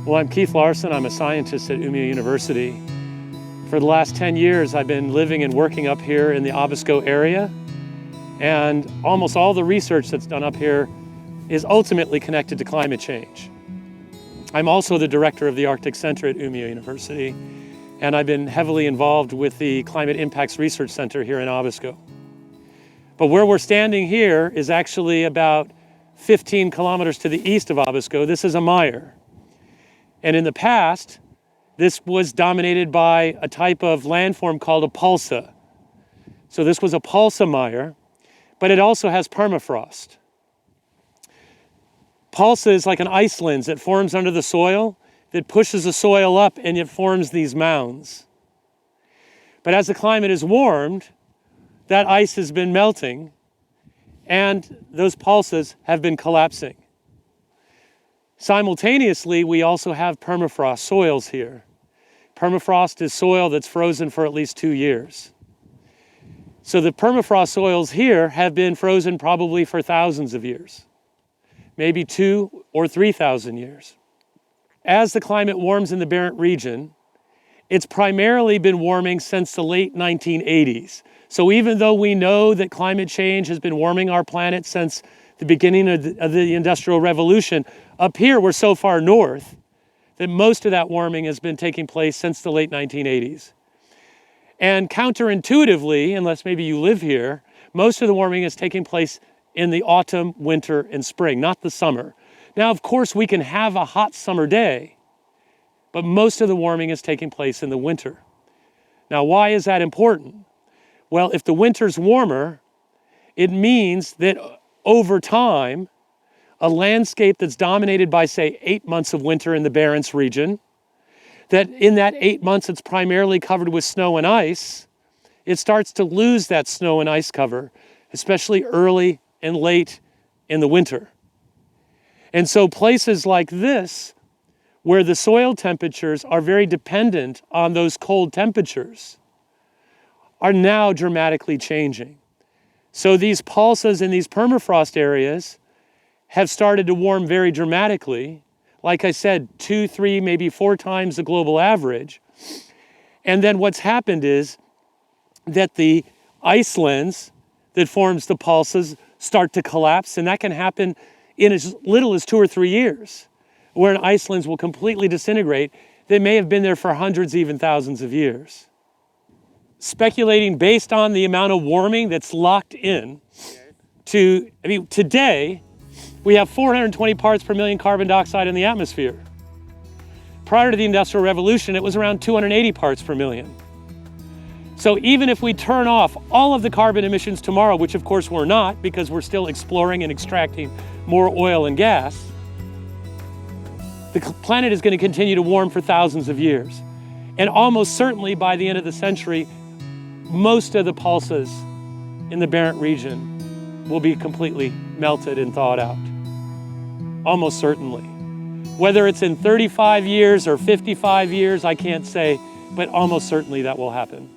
Well, I'm Keith Larson. I'm a scientist at Umeå University. For the last 10 years, I've been living and working up here in the Abisko area. And almost all the research that's done up here is ultimately connected to climate change. I'm also the director of the Arctic Center at Umeå University, and I've been heavily involved with the Climate Impacts Research Center here in Abisko. But where we're standing here is actually about 15 kilometers to the east of Abisko. This is a mire. And in the past, this was dominated by a type of landform called a pulsa. So this was a pulsa mire, but it also has permafrost. Pulsa is like an ice lens that forms under the soil, that pushes the soil up and it forms these mounds. But as the climate has warmed, that ice has been melting and those pulsas have been collapsing. Simultaneously, we also have permafrost soils here. Permafrost is soil that's frozen for at least 2 years. So the permafrost soils here have been frozen probably for thousands of years, maybe 2,000 or 3,000 years. As the climate warms in the Barents region, it's primarily been warming since the late 1980s. So even though we know that climate change has been warming our planet since the beginning of the Industrial Revolution, up here we're so far north that most of that warming has been taking place since the late 1980s. And counterintuitively, unless maybe you live here, most of the warming is taking place in the autumn, winter, and spring, not the summer. Now, of course, we can have a hot summer day, but most of the warming is taking place in the winter. Now, why is that important? Well, if the winter's warmer, it means that over time, a landscape that's dominated by, say, 8 months of winter in the Barents region, that in that 8 months it's primarily covered with snow and ice, it starts to lose that snow and ice cover, especially early and late in the winter. And so places like this, where the soil temperatures are very dependent on those cold temperatures, are now dramatically changing. So these pulsas in these permafrost areas have started to warm very dramatically. Like I said, 2, 3, maybe 4 times the global average. And then what's happened is that the ice lens that forms the pulsas start to collapse, and that can happen in as little as 2 or 3 years, where an ice lens will completely disintegrate. They may have been there for hundreds, even thousands of years. Speculating based on the amount of warming that's locked in to, today, we have 420 parts per million carbon dioxide in the atmosphere. Prior to the Industrial Revolution, it was around 280 parts per million. So even if we turn off all of the carbon emissions tomorrow, which of course we're not because we're still exploring and extracting more oil and gas, the planet is going to continue to warm for thousands of years. And almost certainly by the end of the century, most of the pulsas in the Barents region will be completely melted and thawed out. Almost certainly. Whether it's in 35 years or 55 years, I can't say, but almost certainly that will happen.